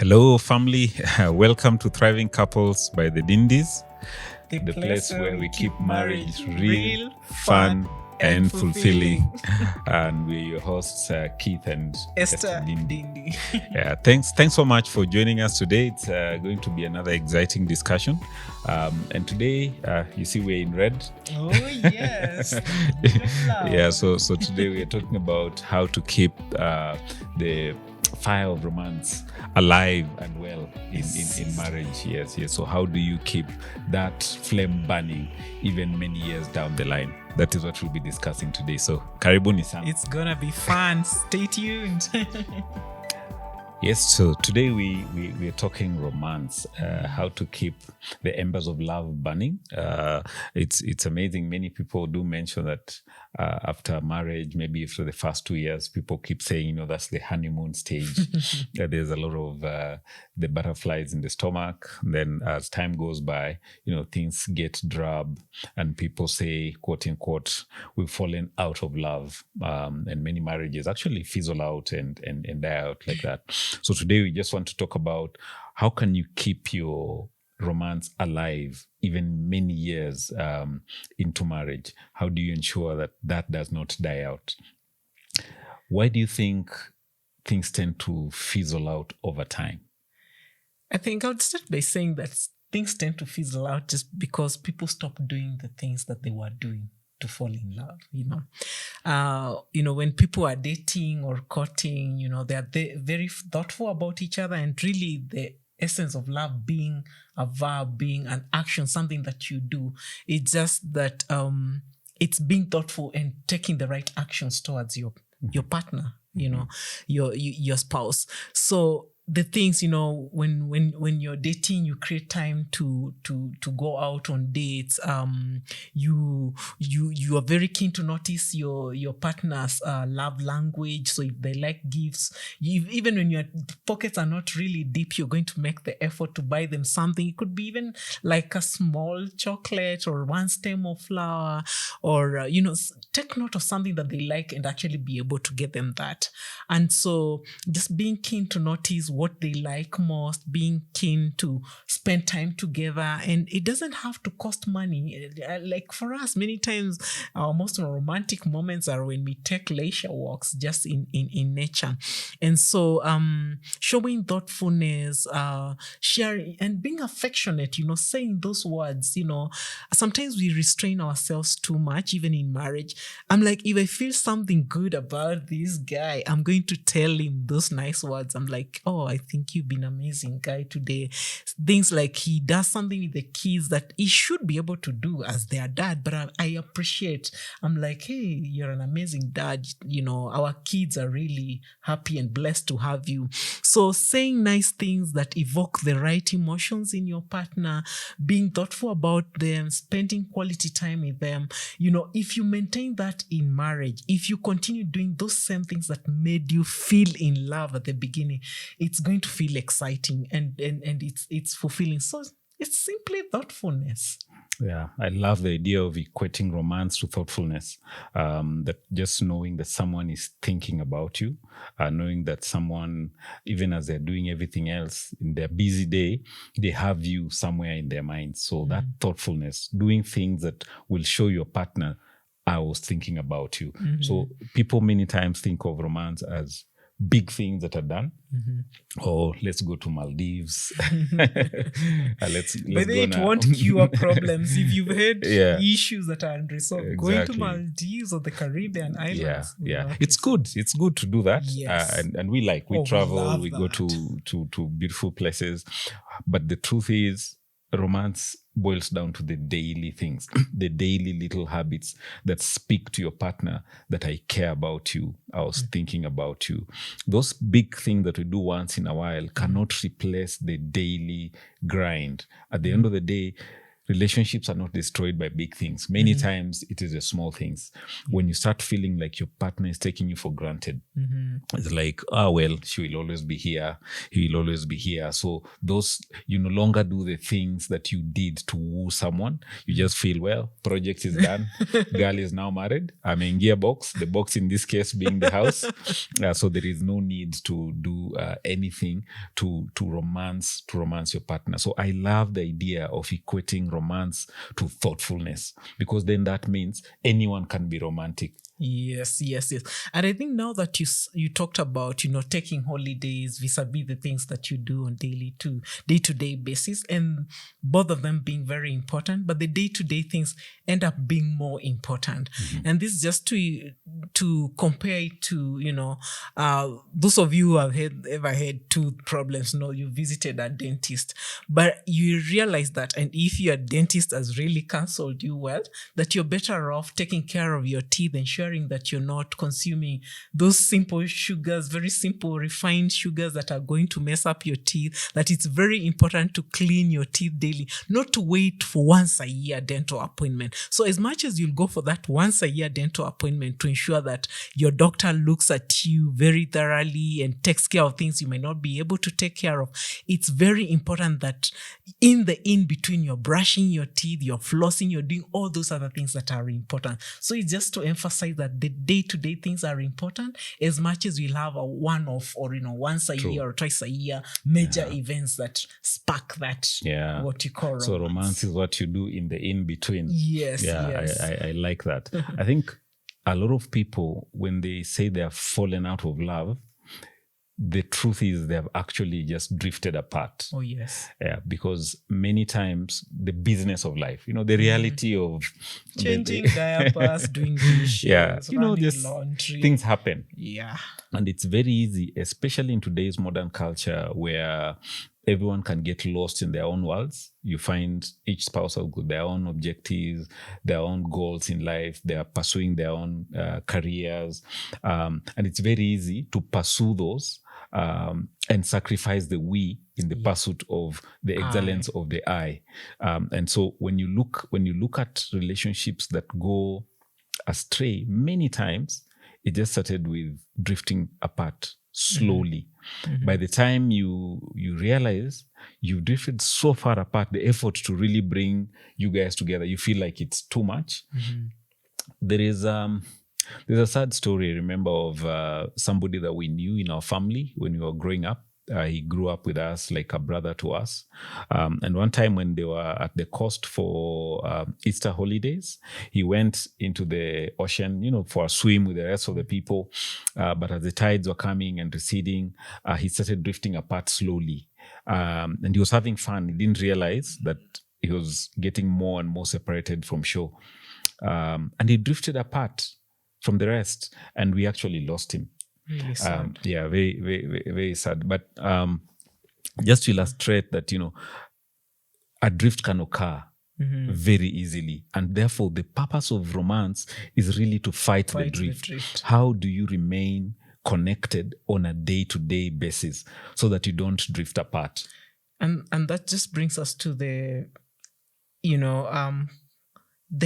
Hello, family. Welcome to Thriving Couples by the Dindies, the place where we keep marriage real, fun, and fulfilling. And we're your hosts, Keith and Esther Dindi. Dindi. Yeah, thanks so much for joining us today. It's going to be another exciting discussion. And today, you see, we're in red. Oh yes. Yeah. So today we are talking about how to keep the fire of romance alive and well in marriage. Yes. So how do you keep that flame burning even many years down the line? That is what we'll be discussing today. So karibuni sana. It's gonna be fun. Stay tuned. Yes, so today we're talking romance, how to keep the embers of love burning. It's amazing. Many people do mention that after marriage, maybe after the first 2 years, people keep saying, that's the honeymoon stage. There's a lot of the butterflies in the stomach. Then as time goes by, things get drab and people say, quote unquote, we've fallen out of love. And many marriages actually fizzle out and die out like that. So today we just want to talk about how can you keep your romance alive even many years into marriage? How do you ensure that does not die out? Why do you think things tend to fizzle out over time? I think I would start by saying that things tend to fizzle out just because people stop doing the things that they were doing to fall in love, when people are dating or courting, they're very thoughtful about each other, and really the essence of love being a verb, being an action, something that you do. It's just that it's being thoughtful and taking the right actions towards your partner, your spouse. So the things, when you're dating, you create time to go out on dates. You are very keen to notice your partner's love language. So if they like gifts, even when your pockets are not really deep, you're going to make the effort to buy them something. It could be even like a small chocolate or one stem of flower, or take note of something that they like and actually be able to get them that. And so just being keen to notice what they like most, being keen to spend time together, and it doesn't have to cost money. Like for us, many times our most romantic moments are when we take leisure walks just in nature. And so showing thoughtfulness, sharing and being affectionate, saying those words, sometimes we restrain ourselves too much, even in marriage. I'm like, if I feel something good about this guy, I'm going to tell him those nice words. I'm like, oh, I think you've been an amazing guy today. Things like he does something with the kids that he should be able to do as their dad, but I appreciate. I'm like, hey, you're an amazing dad. Our kids are really happy and blessed to have you. So saying nice things that evoke the right emotions in your partner, being thoughtful about them, spending quality time with them. If you maintain that in marriage, if you continue doing those same things that made you feel in love at the beginning, it's going to feel exciting and it's fulfilling. So it's simply thoughtfulness. Yeah, I love the idea of equating romance to thoughtfulness. That just knowing that someone is thinking about you, knowing that someone, even as they're doing everything else in their busy day, they have you somewhere in their mind. So that thoughtfulness, doing things that will show your partner, I was thinking about you. So people many times think of romance as big things that are done, or let's go to Maldives. let's but go it now. won't cure problems. If you've had issues that are unresolved, going to Maldives or the Caribbean islands. It's good to do that. Yes. And we travel, we go to beautiful places, but the truth is romance boils down to the daily things, the daily little habits that speak to your partner, that I care about you, I was thinking about you. Those big things that we do once in a while cannot replace the daily grind. At the end of the day, relationships are not destroyed by big things. Many times it is the small things. When you start feeling like your partner is taking you for granted, it's like, well, she will always be here. He will always be here. So those, you no longer do the things that you did to woo someone. You just feel, well, project is done. Girl is now married. I'm in gearbox. The box in this case being the house. So there is no need to do anything to romance your partner. So I love the idea of equating romance to thoughtfulness, because then that means anyone can be romantic. Yes. And I think now that you talked about, taking holidays vis-a-vis the things that you do on day-to-day basis, and both of them being very important, but the day-to-day things end up being more important. And this is just to compare it to, those of you who have ever had tooth problems, you visited a dentist, but you realize that, and if your dentist has really counseled you well, that you're better off taking care of your teeth, ensuring that you're not consuming those simple sugars, very simple refined sugars that are going to mess up your teeth, that it's very important to clean your teeth daily, not to wait for once a year dental appointment. So as much as you'll go for that once a year dental appointment to ensure that your doctor looks at you very thoroughly and takes care of things you may not be able to take care of, it's very important that in between, you're brushing your teeth, you're flossing, you're doing all those other things that are important. So it's just to emphasize that the day-to-day things are important as much as we'll have a one-off or once a year or twice a year major events that spark that what you call romance. So romance is what you do in the in-between. Yes. I like that. I think a lot of people, when they say they have fallen out of love, the truth is they have actually just drifted apart. Oh, yes. Yeah, because many times the business of life, the reality of changing diapers, doing dishes, just laundry. Things happen. Yeah. And it's very easy, especially in today's modern culture where everyone can get lost in their own worlds. You find each spouse has got their own objectives, their own goals in life. They are pursuing their own careers. And it's very easy to pursue those and sacrifice the we in the pursuit of the excellence of the I. And so when you look at relationships that go astray, many times it just started with drifting apart slowly. By the time you realize you've drifted so far apart, the effort to really bring you guys together, you feel like it's too much. There's a sad story, I remember, of somebody that we knew in our family when we were growing up. He grew up with us like a brother to us. And one time when they were at the coast for Easter holidays, he went into the ocean, for a swim with the rest of the people. But as the tides were coming and receding, he started drifting apart slowly. And he was having fun. He didn't realize that he was getting more and more separated from shore. And he drifted apart from the rest, and we actually lost him. Really sad. Very, very, very sad. But just to illustrate that, a drift can occur very easily. And therefore, the purpose of romance is really to fight the drift. How do you remain connected on a day-to-day basis so that you don't drift apart? And that just brings us to the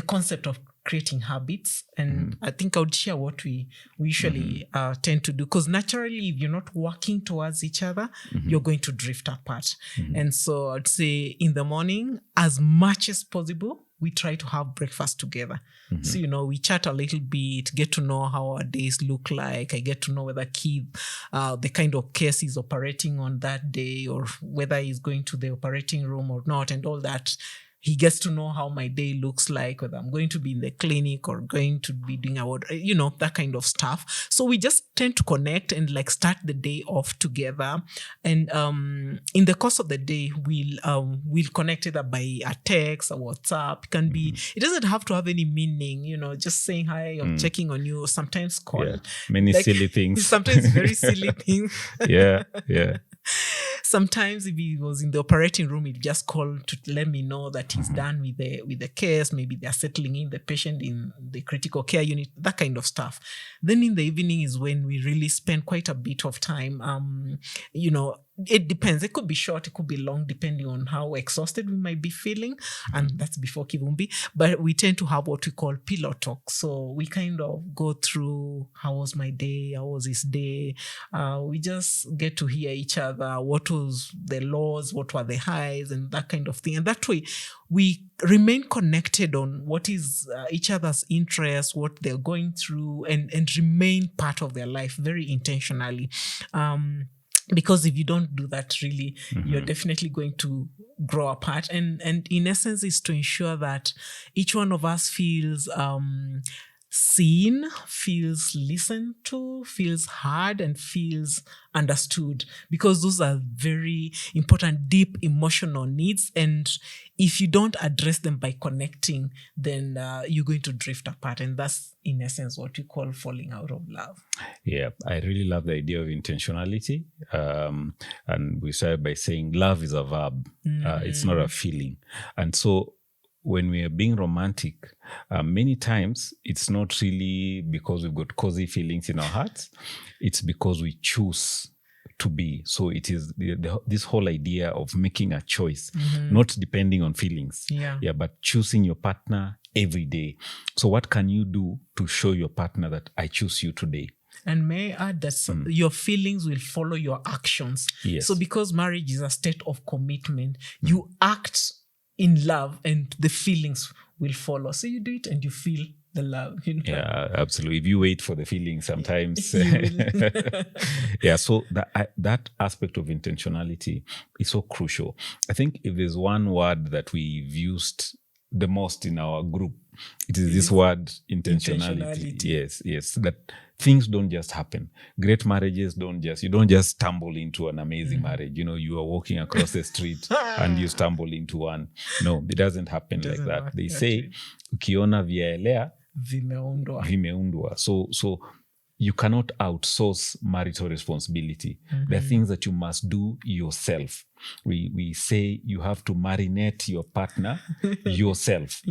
concept of creating habits. And I think I would share what we usually tend to do, because naturally, if you're not working towards each other, you're going to drift apart. And so I'd say in the morning, as much as possible, we try to have breakfast together. So, we chat a little bit, get to know how our days look like. I get to know whether Keith, the kind of case he's operating on that day, or whether he's going to the operating room or not, and all that. He gets to know how my day looks like, whether I'm going to be in the clinic or going to be doing that kind of stuff. So we just tend to connect and start the day off together. And in the course of the day, we'll connect either by a text or WhatsApp. It can be, it doesn't have to have any meaning, just saying hi or checking on you, or sometimes call. Yeah. Many silly things. Sometimes very silly things. Yeah. Sometimes if he was in the operating room, he'd just call to let me know that he's done with the case. Maybe they're settling in the patient in the critical care unit, that kind of stuff. Then in the evening is when we really spend quite a bit of time, it depends. It could be short, it could be long, depending on how exhausted we might be feeling. And that's before Kivumbi. But we tend to have what we call pillow talk. So we kind of go through, how was my day? How was his day? We just get to hear each other. What was the lows? What were the highs? And that kind of thing. And that way we remain connected on what is each other's interests, what they're going through, and remain part of their life very intentionally. Because if you don't do that, really, you're definitely going to grow apart. And in essence, is to ensure that each one of us feels seen, feels listened to, feels heard, and feels understood, because those are very important, deep emotional needs. And if you don't address them by connecting, then you're going to drift apart. And that's, in essence, what we call falling out of love. Yeah, I really love the idea of intentionality. And we started by saying love is a verb. It's not a feeling. And so when we are being romantic, many times it's not really because we've got cozy feelings in our hearts. It's because we choose to be. So it is this whole idea of making a choice, not depending on feelings. But choosing your partner every day. So what can you do to show your partner that I choose you today? And may I add that your feelings will follow your actions. Yes. So because marriage is a state of commitment, you act in love and the feelings will follow. So you do it and you feel the love. Yeah, absolutely. If you wait for the feelings, sometimes. Yeah, so that aspect of intentionality is so crucial. I think if there's one word that we've used the most in our group, it is this word, intentionality. Yes. That things don't just happen. Great marriages you don't just stumble into an amazing marriage. You are walking across the street and you stumble into one. No, it doesn't happen like that. They say, ukiona vyaelea vimeundwa. So you cannot outsource marital responsibility. There are things that you must do yourself. We say you have to marinate your partner yourself.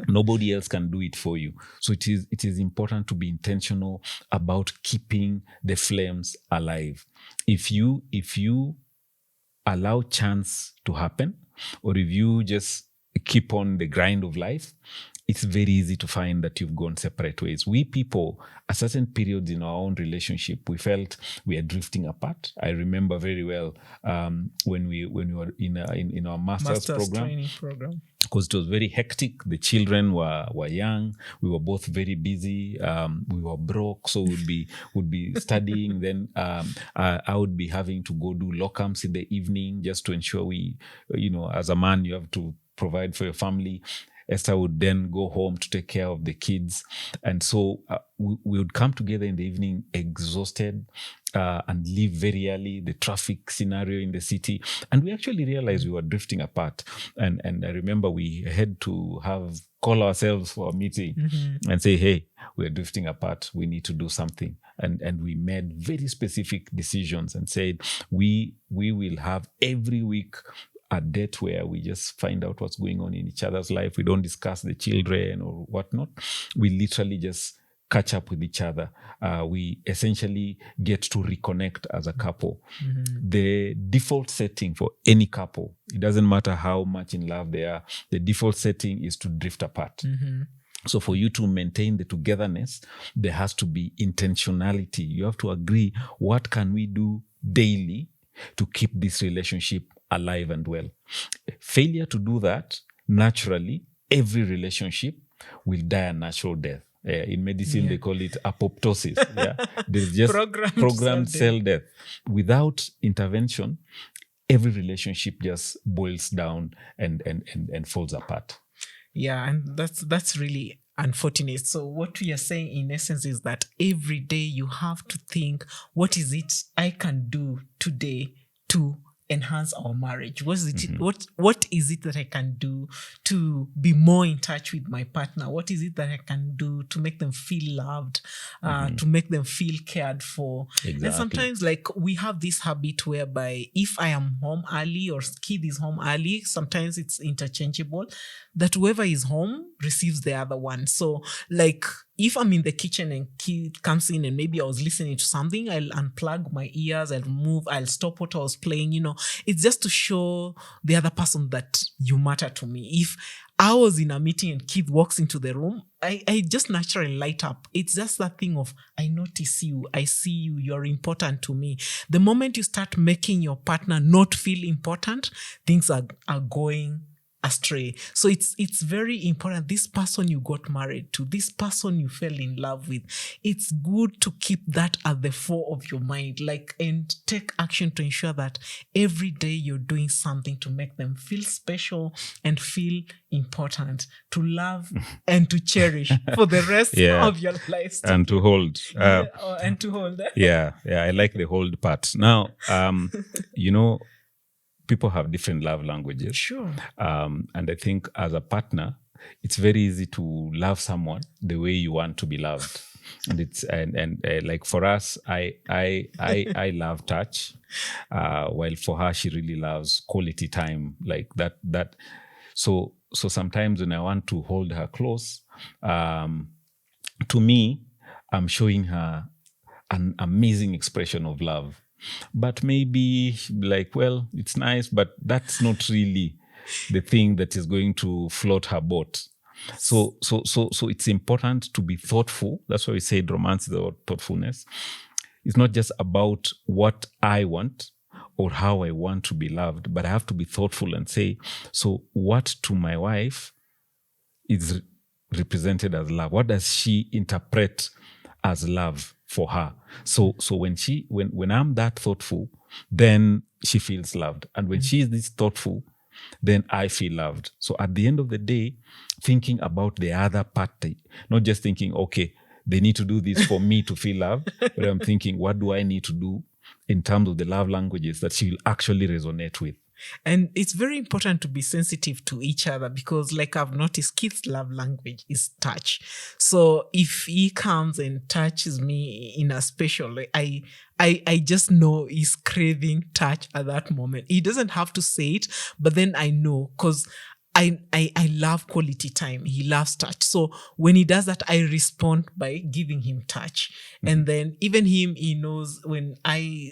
Nobody else can do it for you. So it is important to be intentional about keeping the flames alive. If you allow chance to happen, or if you just keep on the grind of life, it's very easy to find that you've gone separate ways. We people, at certain periods in our own relationship, we felt we are drifting apart. I remember very well when we were in our master's training program. Because it was very hectic. The children were young. We were both very busy. We were broke, so would be studying. Then I would be having to go do locums in the evening just to ensure we, as a man, you have to provide for your family. Esther would then go home to take care of the kids. And so we would come together in the evening exhausted and leave very early, the traffic scenario in the city. And we actually realized we were drifting apart. And I remember we had to call ourselves for a meeting and say, hey, we're drifting apart. We need to do something. And we made very specific decisions and said, we will have every week a date where we just find out what's going on in each other's life. We don't discuss the children or whatnot. We literally just catch up with each other. We essentially get to reconnect as a couple. The default setting for any couple, it doesn't matter how much in love they are, the default setting is to drift apart. So for you to maintain the togetherness, there has to be intentionality. You have to agree, what can we do daily to keep this relationship alive and well? Failure to do that, naturally, every relationship will die a natural death. In medicine, they call it apoptosis. There's just programmed cell death. Without intervention, every relationship just boils down and falls apart. Yeah, and that's really unfortunate. So what we are saying in essence is that every day you have to think, what is it I can do today to enhance our marriage? What is it that I can do to be more in touch with my partner? What is it that I can do to make them feel loved, to make them feel cared for? Exactly. And sometimes, we have this habit whereby if I am home early or kid is home early, sometimes it's interchangeable, that whoever is home receives the other one. So if I'm in the kitchen and kid comes in and maybe I was listening to something, I'll unplug my ears, I'll stop what I was playing, it's just to show the other person that you matter to me. If I was in a meeting and kid walks into the room, I just naturally light up. It's just that thing of, I notice you, I see you, you're important to me. The moment you start making your partner not feel important, things are going astray. So it's very important. This person you got married to, this person you fell in love with, it's good to keep that at the fore of your mind, and take action to ensure that every day you're doing something to make them feel special and feel important, to love and to cherish for the rest of your life. And to hold. And to hold. Yeah, I like the hold part. Now, people have different love languages. Sure. And I think as a partner, it's very easy to love someone the way you want to be loved. And it's like for us, I love touch, while for her she really loves quality time, like that. So sometimes when I want to hold her close, to me, I'm showing her an amazing expression of love. But maybe well, it's nice, but that's not really the thing that is going to float her boat. So it's important to be thoughtful. That's why we said romance is about thoughtfulness. It's not just about what I want or how I want to be loved, but I have to be thoughtful and say, so what to my wife is represented as love? What does she interpret as love for her? So when I'm that thoughtful, then she feels loved. And when she is this thoughtful, then I feel loved. So at the end of the day, thinking about the other party, not just thinking, okay, they need to do this for me to feel loved, but I'm thinking, what do I need to do in terms of the love languages that she will actually resonate with? And it's very important to be sensitive to each other, because I've noticed, Keith's love language is touch. So if he comes and touches me in a special way, I just know he's craving touch at that moment. He doesn't have to say it, but then I know, because I love quality time. He loves touch. So when he does that, I respond by giving him touch. Mm-hmm. And then even him, he knows when I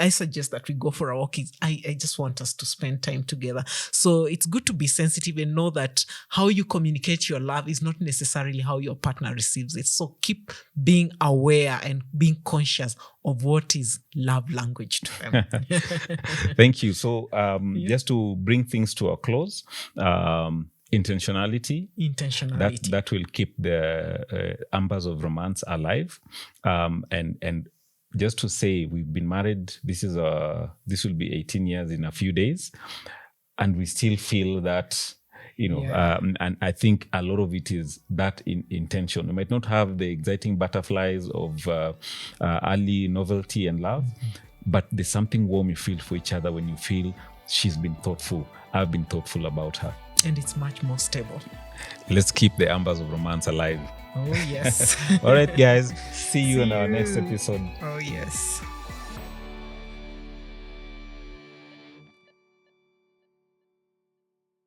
suggest that we go for a walk, I just want us to spend time together. So it's good to be sensitive and know that how you communicate your love is not necessarily how your partner receives it. So keep being aware and being conscious of what is love language to them. Thank you. So just to bring things to a close, intentionality. That will keep the ambers of romance alive. And just to say, we've been married. This will be 18 years in a few days, and we still feel that. And I think a lot of it is that intention. We might not have the exciting butterflies of early novelty and love, but there's something warm you feel for each other when you feel she's been thoughtful, I've been thoughtful about her. And it's much more stable. Let's keep the ambers of romance alive. Oh, yes. All right, guys. See you in our next episode. Oh, yes.